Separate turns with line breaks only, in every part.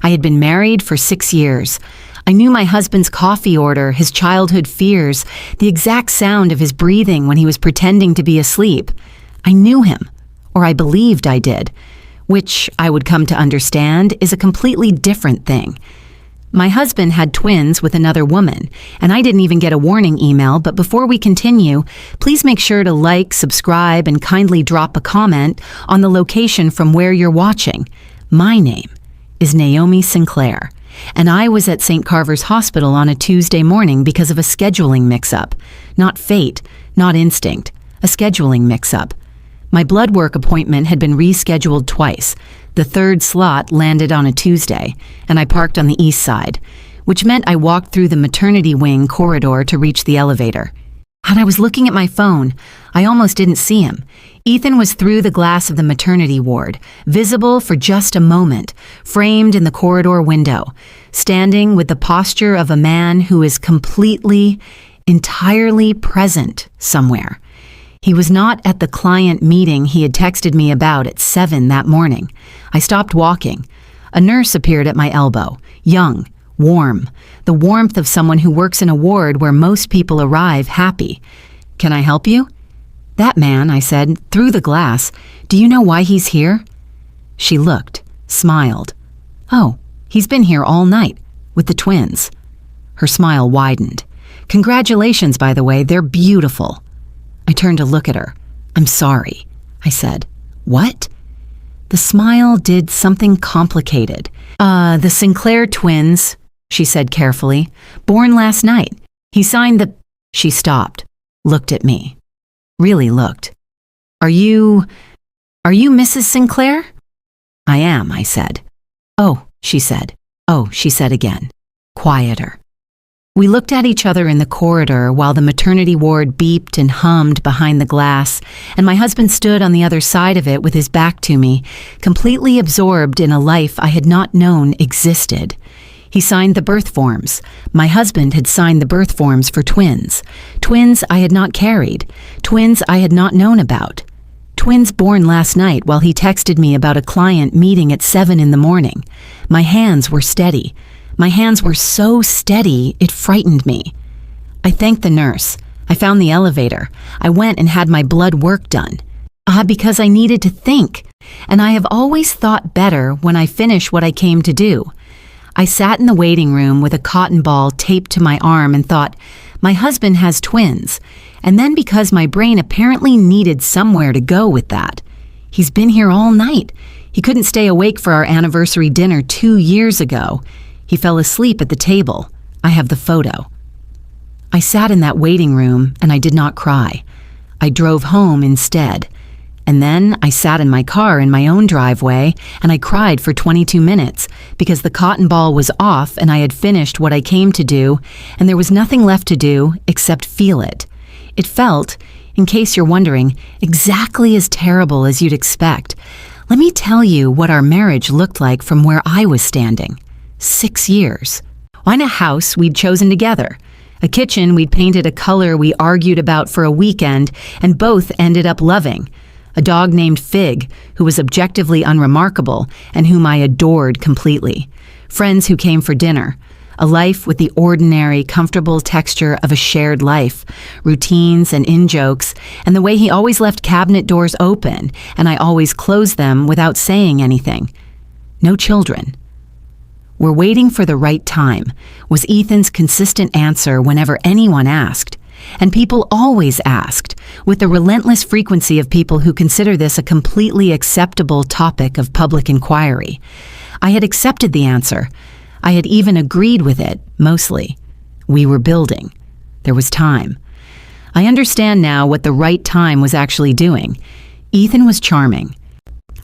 I had been married for 6 years. I knew my husband's coffee order, his childhood fears, the exact sound of his breathing when he was pretending to be asleep. I knew him, or I believed I did, which I would come to understand is a completely different thing. My husband had twins with another woman, and I didn't even get a warning email, but before we continue, please make sure to like, subscribe, and kindly drop a comment on the location from where you're watching. My name is Naomi Sinclair, and I was at St. Carver's Hospital on a Tuesday morning because of a scheduling mix-up. Not fate, not instinct, a scheduling mix-up. My blood work appointment had been rescheduled twice. The third slot landed on a Tuesday, and I parked on the east side, which meant I walked through the maternity wing corridor to reach the elevator. Had I was looking at my phone, I almost didn't see him. Ethan was through the glass of the maternity ward, visible for just a moment, framed in the corridor window, standing with the posture of a man who is completely, entirely present somewhere. He was not at the client meeting he had texted me about at 7 that morning. I stopped walking. A nurse appeared at my elbow, young, warm, the warmth of someone who works in a ward where most people arrive happy. "Can I help you?" "That man," I said, through the glass. "Do you know why he's here?" She looked, smiled. "Oh, he's been here all night, with the twins." Her smile widened. "Congratulations, by the way, they're beautiful." I turned to look at her. "I'm sorry," I said. "What?" The smile did something complicated. The Sinclair twins," she said carefully, "born last night. He signed the—" She stopped, looked at me. Really looked. Are you Mrs. Sinclair?" "I am," I said. "Oh," she said. "Oh," she said again, quieter. We looked at each other in the corridor while the maternity ward beeped and hummed behind the glass, and my husband stood on the other side of it with his back to me, completely absorbed in a life I had not known existed. He signed the birth forms. My husband had signed the birth forms for twins. Twins I had not carried. Twins I had not known about. Twins born last night while he texted me about a client meeting at 7 in the morning. My hands were steady. My hands were so steady, it frightened me. I thanked the nurse. I found the elevator. I went and had my blood work done. Because I needed to think. And I have always thought better when I finish what I came to do. I sat in the waiting room with a cotton ball taped to my arm and thought, my husband has twins. And then because my brain apparently needed somewhere to go with that. He's been here all night. He couldn't stay awake for our anniversary dinner 2 years ago. He fell asleep at the table. I have the photo. I sat in that waiting room and I did not cry. I drove home instead. And then I sat in my car in my own driveway and I cried for 22 minutes because the cotton ball was off and I had finished what I came to do and there was nothing left to do except feel it. It felt, in case you're wondering, exactly as terrible as you'd expect. Let me tell you what our marriage looked like from where I was standing. 6 years. On a house we'd chosen together. A kitchen we'd painted a color we argued about for a weekend and both ended up loving. A dog named Fig, who was objectively unremarkable and whom I adored completely. Friends who came for dinner. A life with the ordinary, comfortable texture of a shared life. Routines and in-jokes, and the way he always left cabinet doors open, and I always closed them without saying anything. No children. "We're waiting for the right time," was Ethan's consistent answer whenever anyone asked. And people always asked, with the relentless frequency of people who consider this a completely acceptable topic of public inquiry. I had accepted the answer. I had even agreed with it, mostly. We were building. There was time. I understand now what the right time was actually doing. Ethan was charming.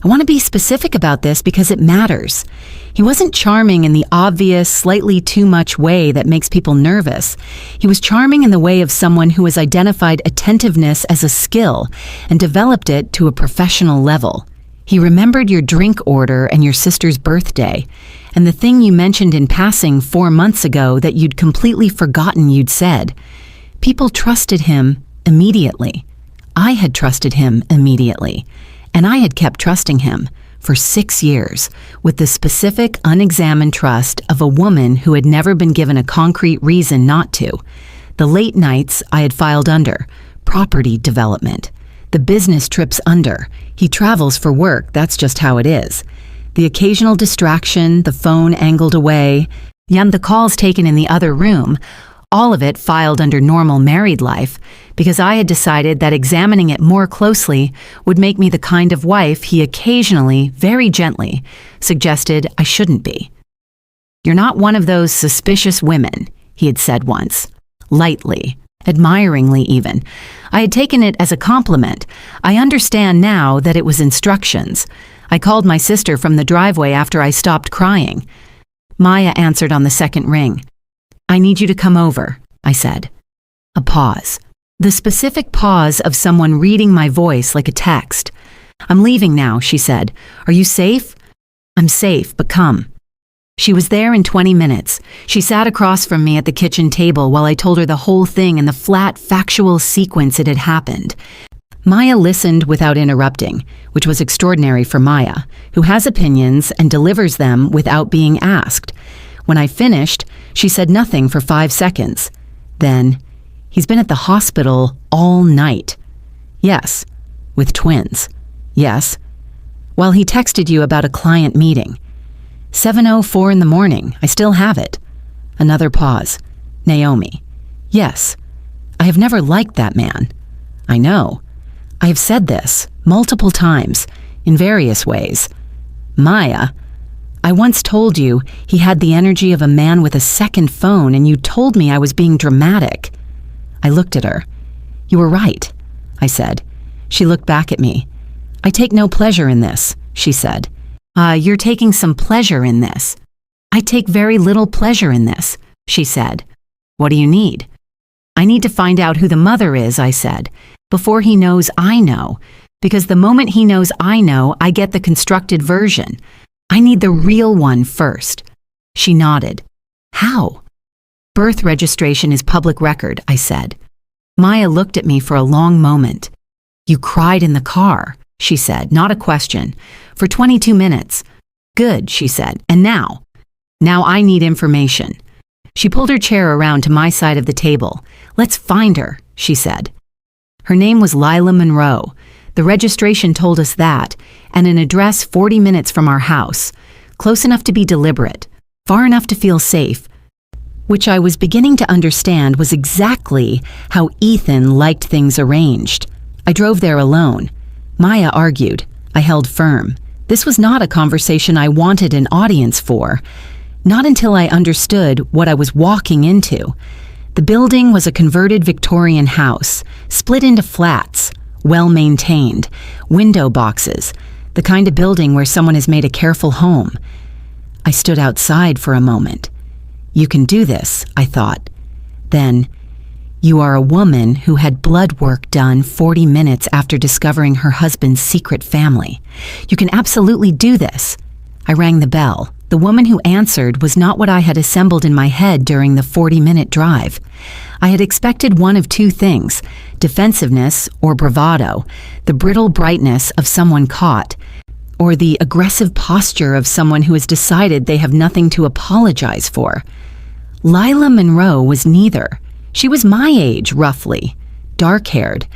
I want to be specific about this because it matters. He wasn't charming in the obvious, slightly too much way that makes people nervous. He was charming in the way of someone who has identified attentiveness as a skill and developed it to a professional level. He remembered your drink order and your sister's birthday, and the thing you mentioned in passing 4 months ago that you'd completely forgotten you'd said. People trusted him immediately. I had trusted him immediately. And I had kept trusting him for 6 years, with the specific, unexamined trust of a woman who had never been given a concrete reason not to. The late nights I had filed under, property development. The business trips under. He travels for work, that's just how it is. The occasional distraction, the phone angled away, and the calls taken in the other room, all of it filed under normal married life, because I had decided that examining it more closely would make me the kind of wife he occasionally, very gently, suggested I shouldn't be. "You're not one of those suspicious women," he had said once, lightly, admiringly even. I had taken it as a compliment. I understand now that it was instructions. I called my sister from the driveway after I stopped crying. Maya answered on the second ring. "I need you to come over," I said. A pause. The specific pause of someone reading my voice like a text. "I'm leaving now," she said. "Are you safe?" "I'm safe, but come." She was there in 20 minutes. She sat across from me at the kitchen table while I told her the whole thing in the flat, factual sequence it had happened. Maya listened without interrupting, which was extraordinary for Maya, who has opinions and delivers them without being asked. When I finished, she said nothing for 5 seconds. Then, "He's been at the hospital all night." "Yes." "With twins." "Yes." "Well, he texted you about a client meeting." 7:04 in the morning. I still have it. Another pause. "Naomi." "Yes." "I have never liked that man." "I know. I have said this multiple times, in various ways." "Maya, I once told you he had the energy of a man with a second phone, and you told me I was being dramatic." I looked at her. "You were right," I said. She looked back at me. "I take no pleasure in this," she said. You're taking some pleasure in this." "I take very little pleasure in this," she said. "What do you need?" "I need to find out who the mother is," I said, "before he knows I know, because the moment he knows I know, I get the constructed version. I need the real one first." She nodded. "How?" "Birth registration is public record," I said. Maya looked at me for a long moment. "You cried in the car," she said, not a question. "For 22 minutes. "Good," she said. "And now?" "Now I need information." She pulled her chair around to my side of the table. "Let's find her," she said. Her name was Lila Monroe. The registration told us that, and an address 40 minutes from our house, close enough to be deliberate, far enough to feel safe, which I was beginning to understand was exactly how Ethan liked things arranged. I drove there alone. Maya argued. I held firm. This was not a conversation I wanted an audience for. Not until I understood what I was walking into. The building was a converted Victorian house, split into flats, well-maintained, window boxes, the kind of building where someone has made a careful home. I stood outside for a moment. You can do this, I thought. Then, you are a woman who had blood work done 40 minutes after discovering her husband's secret family. You can absolutely do this. I rang the bell. The woman who answered was not what I had assembled in my head during the 40-minute drive. I had expected one of two things, defensiveness or bravado, the brittle brightness of someone caught, or the aggressive posture of someone who has decided they have nothing to apologize for. Lila Monroe was neither. She was my age, roughly, dark-haired,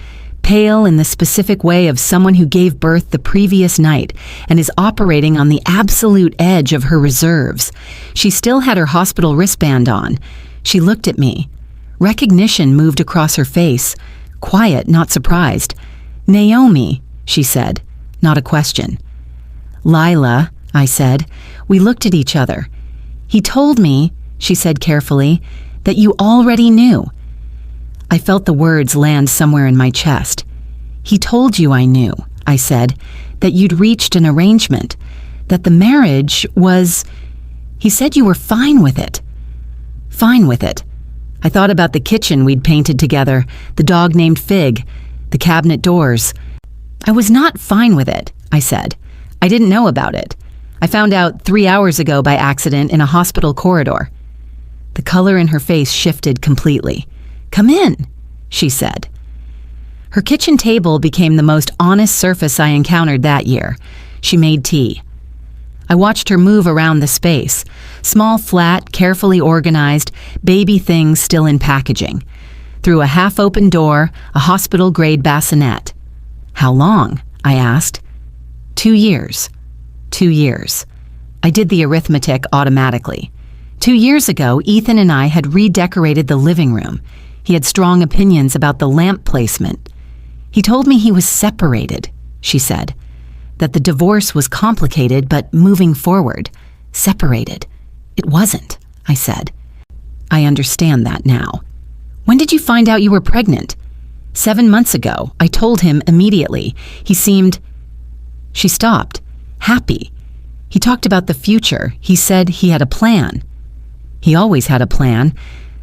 pale in the specific way of someone who gave birth the previous night and is operating on the absolute edge of her reserves. She still had her hospital wristband on. She looked at me. Recognition moved across her face, quiet, not surprised. "Naomi," she said, not a question. "Lila," I said. We looked at each other. "He told me," she said carefully, "that you already knew." I felt the words land somewhere in my chest. "He told you I knew," I said, "that you'd reached an arrangement, that the marriage was... He said you were fine with it." Fine with it. I thought about the kitchen we'd painted together, the dog named Fig, the cabinet doors. "I was not fine with it," I said. "I didn't know about it. I found out 3 hours ago by accident in a hospital corridor." The color in her face shifted completely. "Come in," she said. Her kitchen table became the most honest surface I encountered that year. She made tea. I watched her move around the space. Small flat, carefully organized, baby things still in packaging. Through a half-open door, a hospital-grade bassinet. "How long?" I asked. 2 years. 2 years. I did the arithmetic automatically. 2 years ago, Ethan and I had redecorated the living room. He had strong opinions about the lamp placement. He told me he was separated, she said. That the divorce was complicated, but moving forward. Separated. It wasn't, I said. I understand that now. When did you find out you were pregnant? 7 months ago. I told him immediately. He seemed... She stopped. Happy. He talked about the future. He said he had a plan. He always had a plan.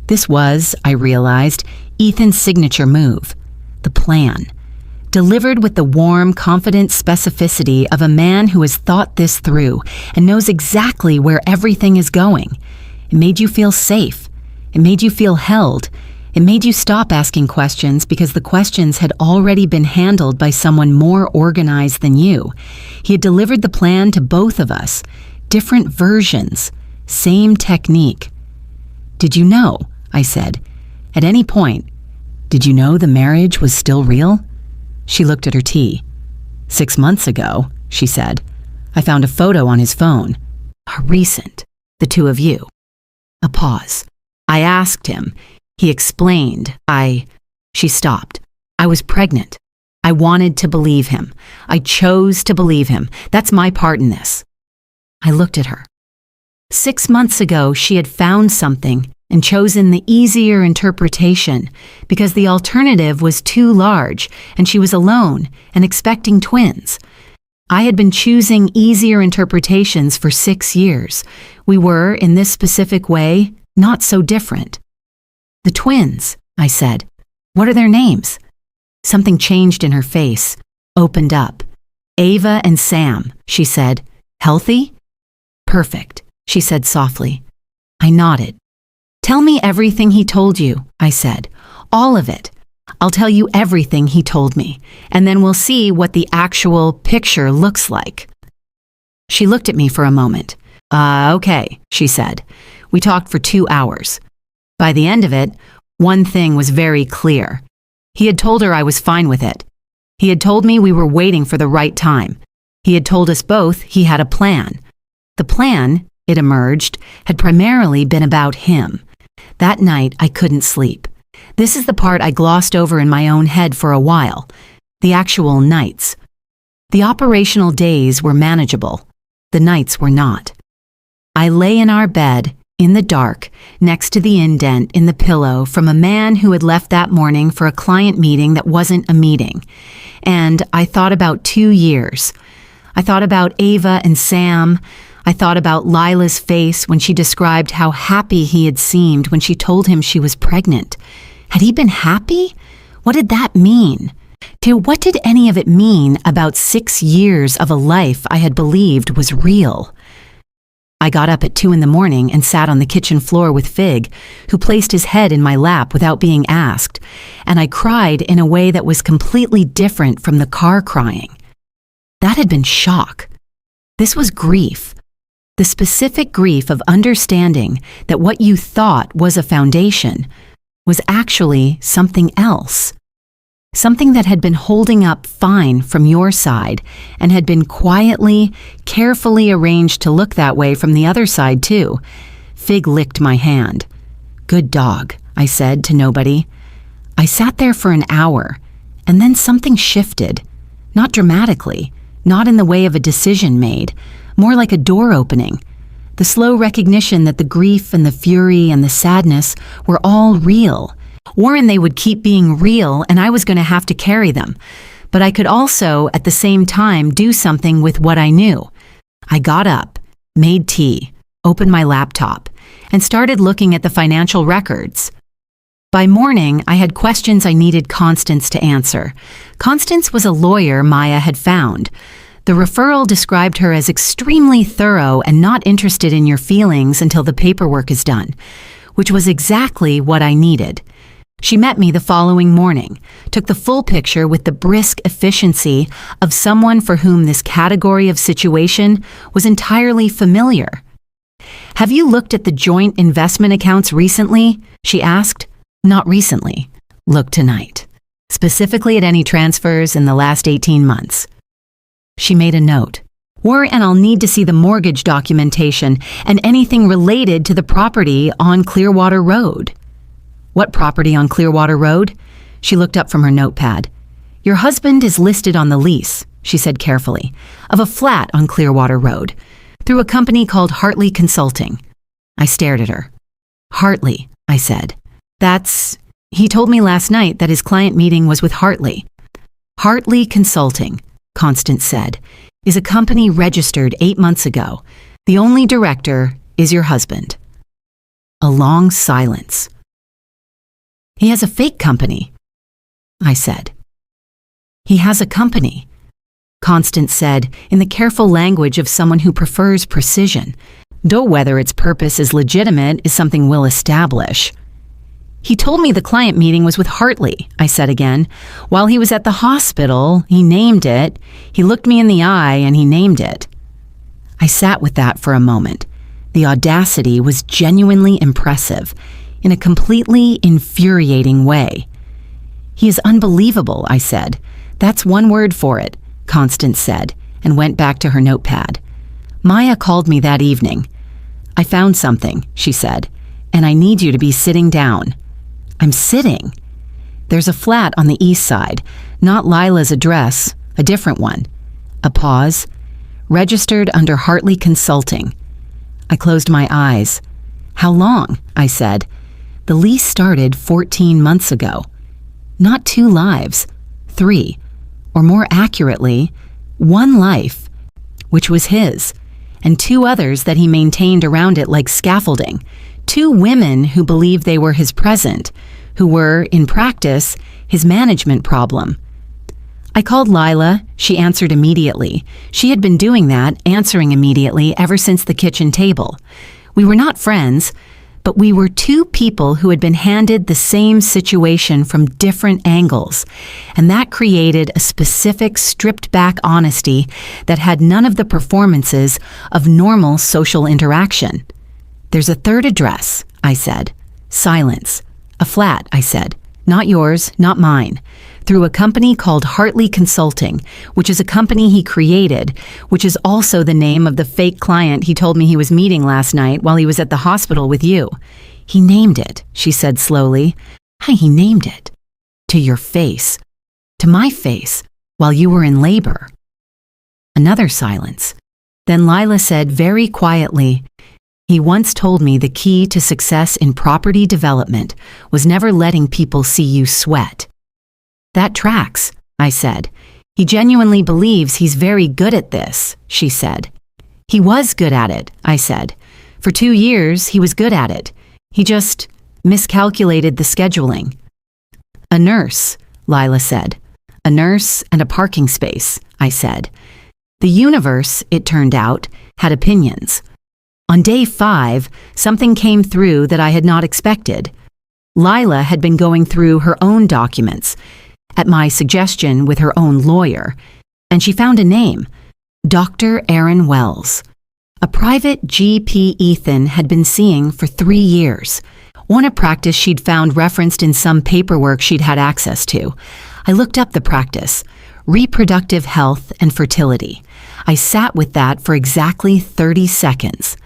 This was, I realized, Ethan's signature move. The plan. Delivered with the warm, confident specificity of a man who has thought this through and knows exactly where everything is going. It made you feel safe. It made you feel held. It made you stop asking questions because the questions had already been handled by someone more organized than you. He had delivered the plan to both of us. Different versions. Same technique. Did you know, I said, at any point, did you know the marriage was still real? She looked at her tea. 6 months ago, she said, I found a photo on his phone. How recent, the two of you. A pause. I asked him. He explained. She stopped. I was pregnant. I wanted to believe him. I chose to believe him. That's my part in this. I looked at her. 6 months ago, she had found something and chosen the easier interpretation because the alternative was too large and she was alone and expecting twins. I had been choosing easier interpretations for 6 years. We were, in this specific way, not so different. The twins, I said. What are their names? Something changed in her face, opened up. Ava and Sam, she said. Healthy? Perfect, she said softly. I nodded. Tell me everything he told you, I said. All of it. I'll tell you everything he told me, and then we'll see what the actual picture looks like. She looked at me for a moment. Okay, she said. We talked for 2 hours. By the end of it, one thing was very clear. He had told her I was fine with it. He had told me we were waiting for the right time. He had told us both he had a plan. The plan, it emerged, had primarily been about him. That night, I couldn't sleep. This is the part I glossed over in my own head for a while. The actual nights. The operational days were manageable. The nights were not. I lay in our bed, in the dark, next to the indent in the pillow from a man who had left that morning for a client meeting that wasn't a meeting. And I thought about 2 years. I thought about Ava and Sam. I thought about Lila's face when she described how happy he had seemed when she told him she was pregnant. Had he been happy? What did that mean? What did any of it mean about 6 years of a life I had believed was real? I got up at 2 a.m. and sat on the kitchen floor with Fig, who placed his head in my lap without being asked, and I cried in a way that was completely different from the car crying. That had been shock. This was grief. The specific grief of understanding that what you thought was a foundation was actually something else. Something that had been holding up fine from your side and had been quietly, carefully arranged to look that way from the other side too. Fig licked my hand. Good dog, I said to nobody. I sat there for an hour, and then something shifted. Not dramatically, not in the way of a decision made, more like a door opening. The slow recognition that the grief and the fury and the sadness were all real. Warren, they would keep being real and I was going to have to carry them. But I could also, at the same time, do something with what I knew. I got up, made tea, opened my laptop, and started looking at the financial records. By morning, I had questions I needed Constance to answer. Constance was a lawyer Maya had found. The referral described her as extremely thorough and not interested in your feelings until the paperwork is done, which was exactly what I needed. She met me the following morning, took the full picture with the brisk efficiency of someone for whom this category of situation was entirely familiar. "Have you looked at the joint investment accounts recently?" she asked. "Not recently. Look tonight. Specifically at any transfers in the last 18 months. She made a note. And I'll need to see the mortgage documentation and anything related to the property on Clearwater Road." "What property on Clearwater Road?" She looked up from her notepad. "Your husband is listed on the lease," she said carefully, "of a flat on Clearwater Road, through a company called Hartley Consulting." I stared at her. "Hartley," I said. He told me last night that his client meeting was with Hartley." "Hartley Consulting," Constance said, "is a company registered 8 months ago. The only director is your husband." A long silence. "He has a fake company," I said. "He has a company," Constance said in the careful language of someone who prefers precision, though whether its purpose is legitimate is something we'll establish. "He told me the client meeting was with Hartley," I said again. "While he was at the hospital, he named it. He looked me in the eye and he named it." I sat with that for a moment. The audacity was genuinely impressive, in a completely infuriating way. "He is unbelievable," I said. "That's one word for it," Constance said, and went back to her notepad. "Maya called me that evening. 'I found something,' she said, 'and I need you to be sitting down.' I'm sitting. There's a flat on the east side, not Lila's address, a different one." A pause. "Registered under Hartley Consulting." I closed my eyes. "How long?" I said. "The lease started 14 months ago. Not 2 lives, 3, or more accurately, 1 life, which was his, and 2 others that he maintained around it like scaffolding. 2 women who believed they were his present, who were, in practice, his management problem. I called Lila. She answered immediately. She had been doing that, answering immediately, ever since the kitchen table. We were not friends, but we were 2 people who had been handed the same situation from different angles, and that created a specific stripped-back honesty that had none of the performances of normal social interaction. "There's a 3rd address," I said. Silence. "A flat," I said. "Not yours, not mine. Through a company called Hartley Consulting, which is a company he created, which is also the name of the fake client he told me he was meeting last night while he was at the hospital with you. He named it," she said slowly. "He named it. To your face. To my face, while you were in labor." Another silence. Then Lila said very quietly, "He once told me the key to success in property development was never letting people see you sweat." "That tracks," I said. "He genuinely believes he's very good at this," she said. "He was good at it," I said. "For 2 years, he was good at it. He just miscalculated the scheduling." "A nurse," Lila said. "A nurse and a parking space," I said. The universe, it turned out, had opinions. On day 5, something came through that I had not expected. Lila had been going through her own documents, at my suggestion with her own lawyer, and she found a name, Dr. Aaron Wells. A private GP Ethan had been seeing for 3 years, one a practice she'd found referenced in some paperwork she'd had access to. I looked up the practice, reproductive health and fertility. I sat with that for exactly 30 seconds.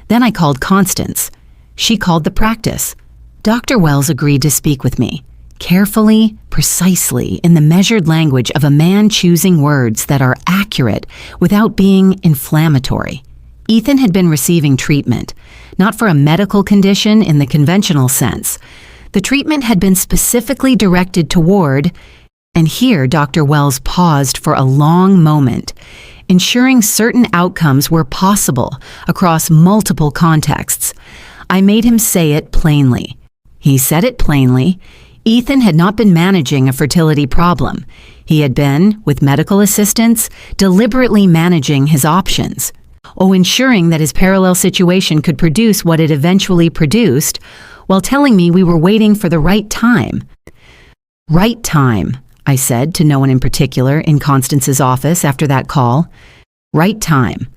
Then I called Constance. She called the practice. Dr. Wells agreed to speak with me, carefully, precisely, in the measured language of a man choosing words that are accurate without being inflammatory. Ethan had been receiving treatment, not for a medical condition in the conventional sense. The treatment had been specifically directed toward, and here Dr. Wells paused for a long moment, ensuring certain outcomes were possible across multiple contexts. I made him say it plainly. He said it plainly. Ethan had not been managing a fertility problem. He had been, with medical assistance, deliberately managing his options, ensuring that his parallel situation could produce what it eventually produced, while telling me we were waiting for the right time. Right time, I said to no one in particular in Constance's office after that call. Right time.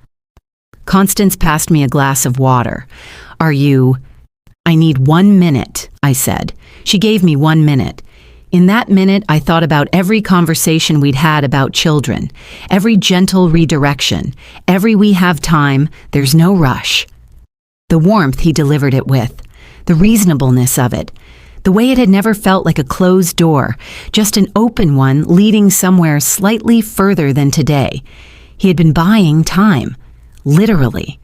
Constance passed me a glass of water. Are you... I need 1 minute, I said. She gave me 1 minute. In that minute, I thought about every conversation we'd had about children, every gentle redirection, every we have time, there's no rush. The warmth he delivered it with, the reasonableness of it, the way it had never felt like a closed door, just an open one leading somewhere slightly further than today. He had been buying time, literally.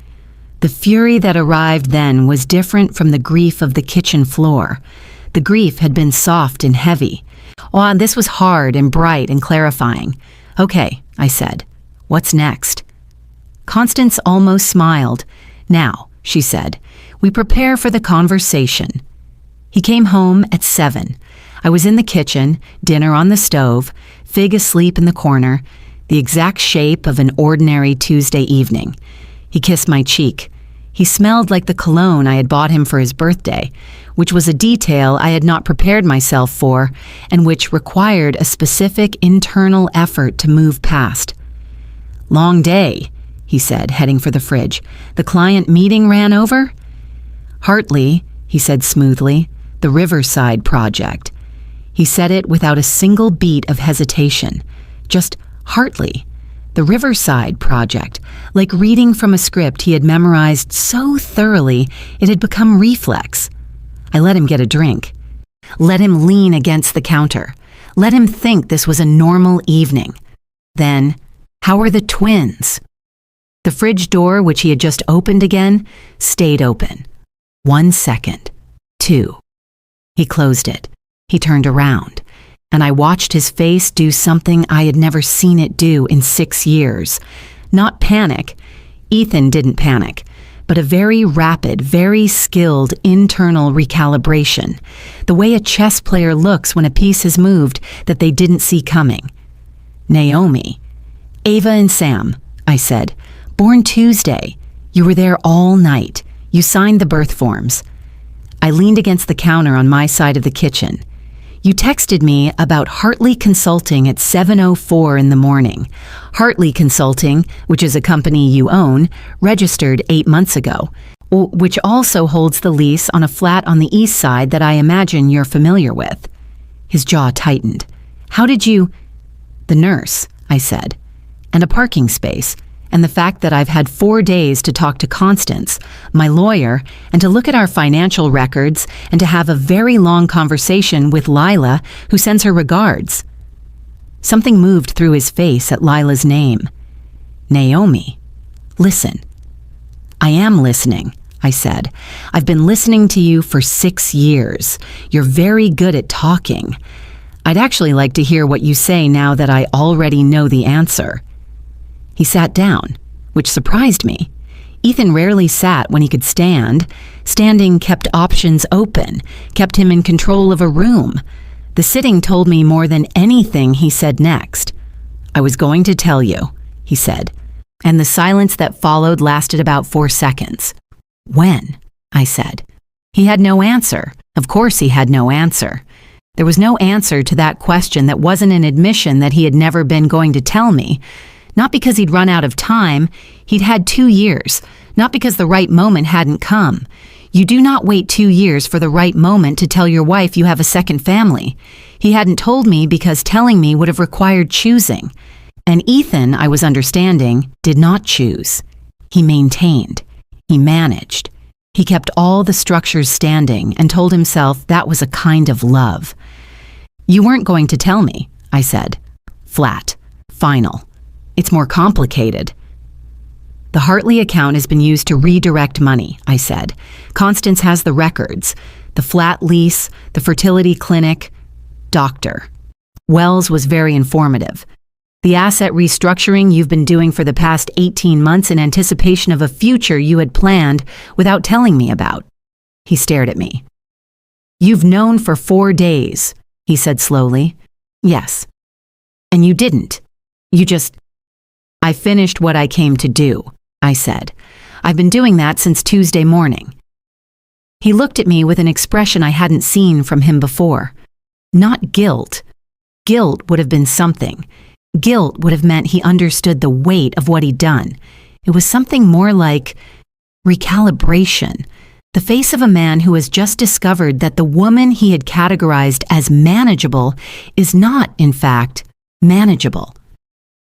The fury that arrived then was different from the grief of the kitchen floor. The grief had been soft and heavy. Oh, and this was hard and bright and clarifying. Okay, I said. What's next? Constance almost smiled. Now, she said, we prepare for the conversation. He came home at 7. I was in the kitchen, dinner on the stove, Fig asleep in the corner, the exact shape of an ordinary Tuesday evening. He kissed my cheek. He smelled like the cologne I had bought him for his birthday, which was a detail I had not prepared myself for and which required a specific internal effort to move past. Long day, he said, heading for the fridge. The client meeting ran over? Hartley, he said smoothly, the Riverside project. He said it without a single beat of hesitation. Just Hartley. The Riverside project, like reading from a script he had memorized so thoroughly it had become reflex. I let him get a drink. Let him lean against the counter. Let him think this was a normal evening. Then, how are the twins? The fridge door, which he had just opened again, stayed open. 1 second. 2. He closed it. He turned around. And I watched his face do something I had never seen it do in 6 years. Not panic. Ethan didn't panic, but a very rapid, very skilled internal recalibration. The way a chess player looks when a piece has moved that they didn't see coming. Naomi. Ava and Sam, I said. Born Tuesday. You were there all night. You signed the birth forms. I leaned against the counter on my side of the kitchen. You texted me about Hartley Consulting at 7:04 in the morning. Hartley Consulting, which is a company you own, registered 8 months ago, which also holds the lease on a flat on the east side that I imagine you're familiar with. His jaw tightened. How did you... The nurse, I said. And a parking space. And the fact that I've had 4 days to talk to Constance, my lawyer, and to look at our financial records and to have a very long conversation with Lila, who sends her regards. Something moved through his face at Lila's name. Naomi. Listen. I am listening, I said. I've been listening to you for 6 years. You're very good at talking. I'd actually like to hear what you say now that I already know the answer. He sat down, which surprised me. Ethan rarely sat when he could stand. Standing kept options open, kept him in control of a room. The sitting told me more than anything he said next. I was going to tell you, he said, and the silence that followed lasted about 4 seconds. When? I said. He had no answer. Of course he had no answer. There was no answer to that question that wasn't an admission that he had never been going to tell me. Not because he'd run out of time, he'd had 2 years, not because the right moment hadn't come. You do not wait 2 years for the right moment to tell your wife you have a second family. He hadn't told me because telling me would have required choosing. And Ethan, I was understanding, did not choose. He maintained. He managed. He kept all the structures standing and told himself that was a kind of love. You weren't going to tell me, I said. Flat. Final. It's more complicated. The Hartley account has been used to redirect money, I said. Constance has the records, the flat lease, the fertility clinic, doctor. Wells was very informative. The asset restructuring you've been doing for the past 18 months in anticipation of a future you had planned without telling me about. He stared at me. You've known for 4 days, he said slowly. Yes. And you didn't. You just... I finished what I came to do, I said. I've been doing that since Tuesday morning. He looked at me with an expression I hadn't seen from him before. Not guilt. Guilt would have been something. Guilt would have meant he understood the weight of what he'd done. It was something more like recalibration. The face of a man who has just discovered that the woman he had categorized as manageable is not, in fact, manageable.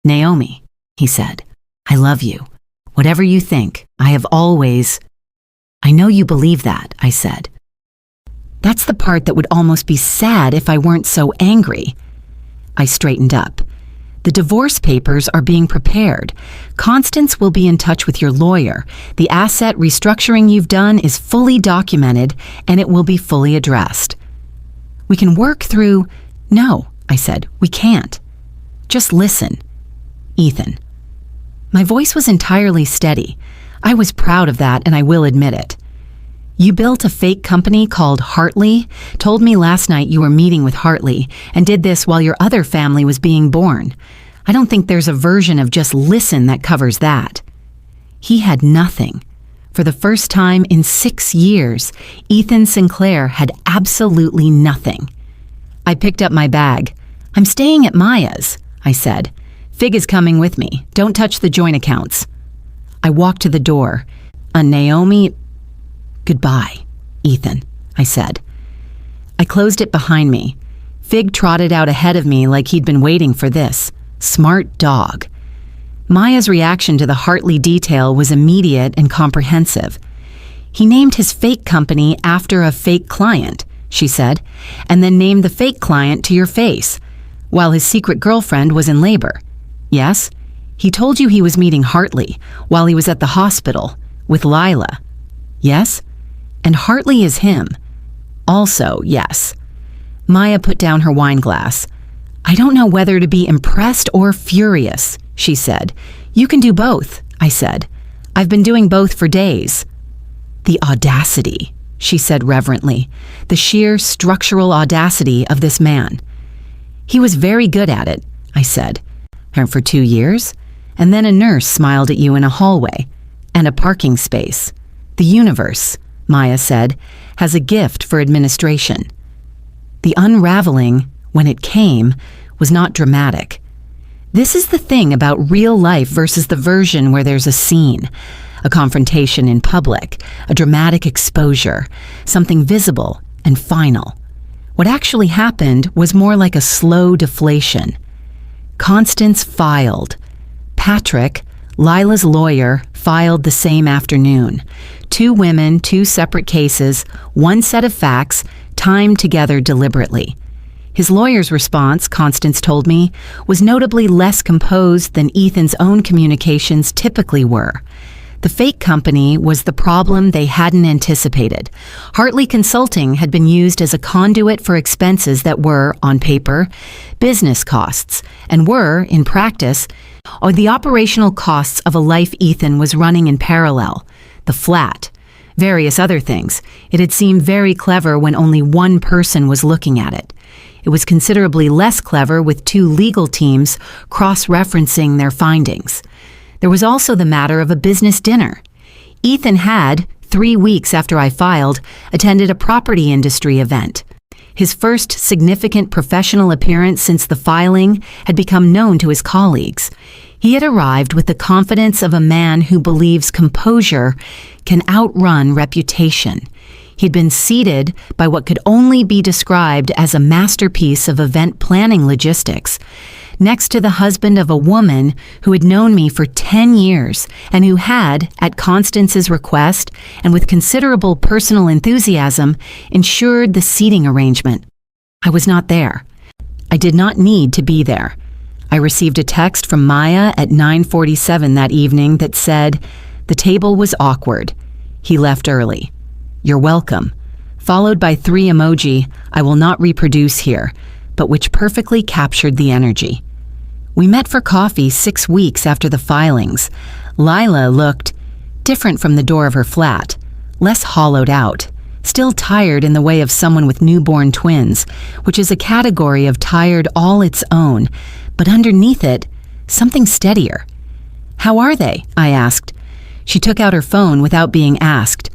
"Naomi," he said, "I love you. Whatever you think, I have always—" "I know you believe that," I said. "That's the part that would almost be sad if I weren't so angry." I straightened up. "The divorce papers are being prepared. Constance will be in touch with your lawyer. The asset restructuring you've done is fully documented, and it will be fully addressed. We can work through—" "No," I said, "we can't. Just listen. Ethan." My voice was entirely steady. I was proud of that, and I will admit it. "You built a fake company called Hartley, told me last night you were meeting with Hartley, and did this while your other family was being born. I don't think there's a version of just listen that covers that." He had nothing. For the first time in 6 years, Ethan Sinclair had absolutely nothing. I picked up my bag. "I'm staying at Maya's," I said. "Fig is coming with me. Don't touch the joint accounts." I walked to the door. Naomi... "Goodbye, Ethan," I said. I closed it behind me. Fig trotted out ahead of me like he'd been waiting for this. Smart dog. Maya's reaction to the Hartley detail was immediate and comprehensive. "He named his fake company after a fake client," she said, "and then named the fake client to your face, while his secret girlfriend was in labor. Yes? He told you he was meeting Hartley while he was at the hospital with Lila. Yes? And Hartley is him. Also, yes." Maya put down her wine glass. "I don't know whether to be impressed or furious," she said. "You can do both," I said. "I've been doing both for days." "The audacity," she said reverently, "the sheer structural audacity of this man." "He was very good at it," I said. "And for 2 years? And then a nurse smiled at you in a hallway. And a parking space. The universe," Maya said, "has a gift for administration." The unraveling, when it came, was not dramatic. This is the thing about real life versus the version where there's a scene, a confrontation in public, a dramatic exposure, something visible and final. What actually happened was more like a slow deflation. Constance filed. Patrick, Lila's lawyer, filed the same afternoon. 2 women, 2 separate cases, 1 set of facts, timed together deliberately. His lawyer's response, Constance told me, was notably less composed than Ethan's own communications typically were. The fake company was the problem they hadn't anticipated. Hartley Consulting had been used as a conduit for expenses that were, on paper, business costs, and were, in practice, the operational costs of a life Ethan was running in parallel. The flat, various other things. It had seemed very clever when only one person was looking at it. It was considerably less clever with 2 legal teams cross-referencing their findings. There was also the matter of a business dinner. Ethan had, 3 weeks after I filed, attended a property industry event. His first significant professional appearance since the filing had become known to his colleagues. He had arrived with the confidence of a man who believes composure can outrun reputation. He'd been seated by what could only be described as a masterpiece of event planning logistics, next to the husband of a woman who had known me for 10 years and who had, at Constance's request and with considerable personal enthusiasm, ensured the seating arrangement. I was not there. I did not need to be there. I received a text from Maya at 9:47 that evening that said, "The table was awkward. He left early. You're welcome," followed by 3 emoji I will not reproduce here, but which perfectly captured the energy. We met for coffee 6 weeks after the filings. Lila looked different from the door of her flat, less hollowed out, still tired in the way of someone with newborn twins, which is a category of tired all its own, but underneath it, something steadier. "How are they?" I asked. She took out her phone without being asked,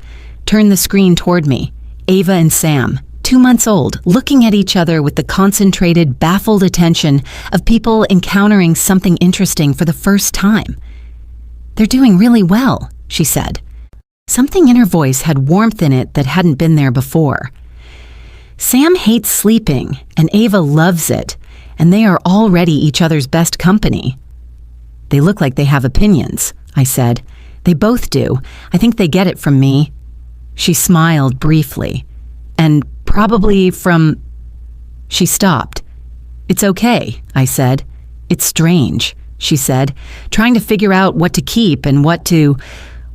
turned the screen toward me. "Ava and Sam, 2 months old, looking at each other with the concentrated, baffled attention of people encountering something interesting for the first time. "They're doing really well," she said. Something in her voice had warmth in it that hadn't been there before. "Sam hates sleeping, and Ava loves it, and they are already each other's best company." "They look like they have opinions," I said. "They both do. I think they get it from me." She smiled briefly. "And probably from—" She stopped. "It's okay," I said. "It's strange," she said, "trying to figure out what to keep and what to—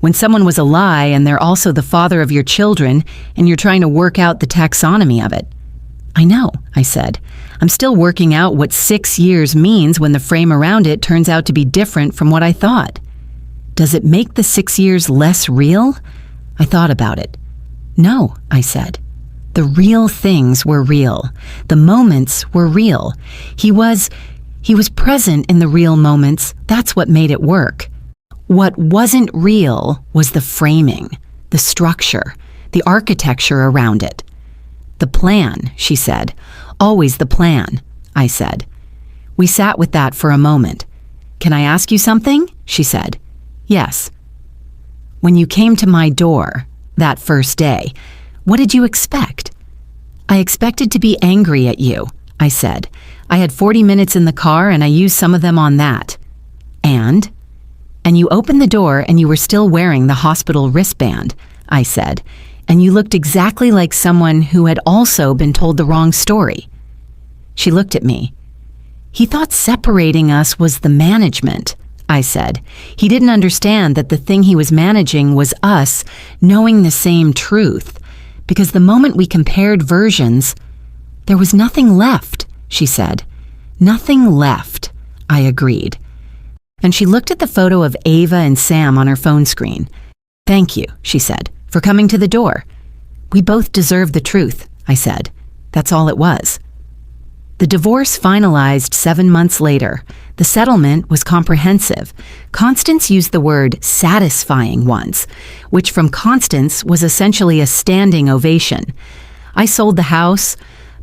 when someone was a lie and they're also the father of your children and you're trying to work out the taxonomy of it." "I know," I said. "I'm still working out what 6 years means when the frame around it turns out to be different from what I thought." "Does it make the 6 years less real?" I thought about it. "No," I said. The real things were real. The moments were real. He was present in the real moments. That's what made it work. What wasn't real was the framing, the structure, the architecture around it. "The plan," she said. "Always the plan," I said. We sat with that for a moment. "Can I ask you something?" she said. "Yes." "When you came to my door, that first day, what did you expect?" "I expected to be angry at you," I said. "I had 40 minutes in the car and I used some of them on that." "And you opened the door and you were still wearing the hospital wristband," I said. "And you looked exactly like someone who had also been told the wrong story." She looked at me. "He thought separating us was the management," I said. "He didn't understand that the thing he was managing was us knowing the same truth. Because the moment we compared versions, there was nothing left," she said. "Nothing left," I agreed. And she looked at the photo of Ava and Sam on her phone screen. "Thank you," she said, "for coming to the door." "We both deserve the truth," I said. That's all it was. The divorce finalized 7 months later. The settlement was comprehensive. Constance used the word satisfying once, which from Constance was essentially a standing ovation. I sold the house,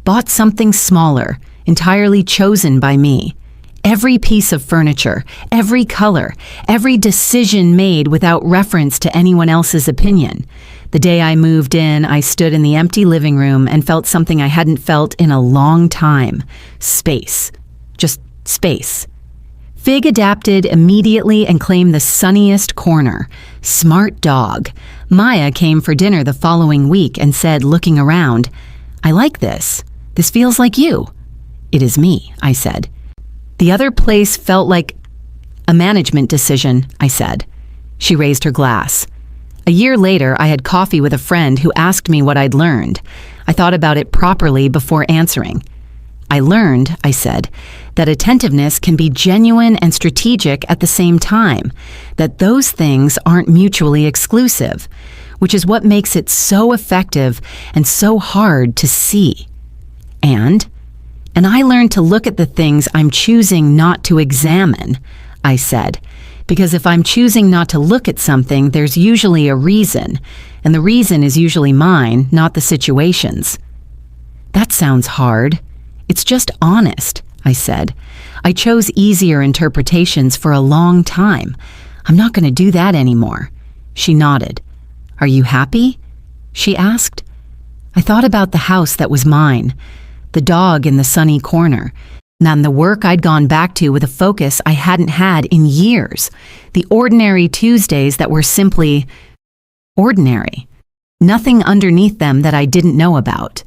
bought something smaller, entirely chosen by me. Every piece of furniture, every color, every decision made without reference to anyone else's opinion. The day I moved in, I stood in the empty living room and felt something I hadn't felt in a long time. Space. Just space. Fig adapted immediately and claimed the sunniest corner. Smart dog. Maya came for dinner the following week and said, looking around, "I like this. This feels like you." "It is me," I said. "The other place felt like a management decision," I said. She raised her glass. A year later, I had coffee with a friend who asked me what I'd learned. I thought about it properly before answering. "I learned," I said, "that attentiveness can be genuine and strategic at the same time, that those things aren't mutually exclusive, which is what makes it so effective and so hard to see. And I learned to look at the things I'm choosing not to examine," I said, "because if I'm choosing not to look at something, there's usually a reason, and the reason is usually mine, not the situation's." "That sounds hard. It's just honest," I said. "I chose easier interpretations for a long time. I'm not going to do that anymore." She nodded. "Are you happy?" she asked. I thought about the house that was mine, the dog in the sunny corner, and the work I'd gone back to with a focus I hadn't had in years, the ordinary Tuesdays that were simply ordinary, nothing underneath them that I didn't know about.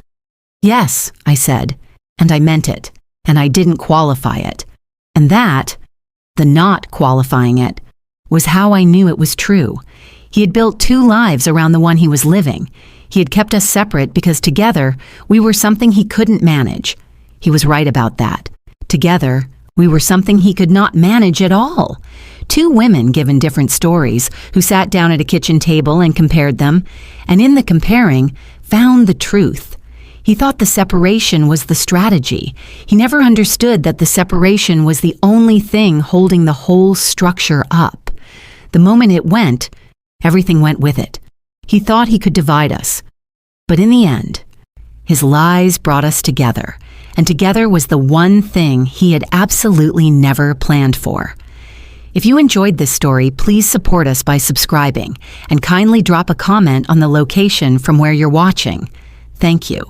"Yes," I said, and I meant it, and I didn't qualify it. And that, the not qualifying it, was how I knew it was true. He had built 2 lives around the one he was living. He had kept us separate because together we were something he couldn't manage. He was right about that. Together, we were something he could not manage at all. 2 women given different stories who sat down at a kitchen table and compared them, and in the comparing, found the truth. He thought the separation was the strategy. He never understood that the separation was the only thing holding the whole structure up. The moment it went, everything went with it. He thought he could divide us. But in the end, His lies brought us together, and together was the one thing he had absolutely never planned for. If you enjoyed this story, please support us by subscribing and kindly drop a comment on the location from where you're watching. Thank you.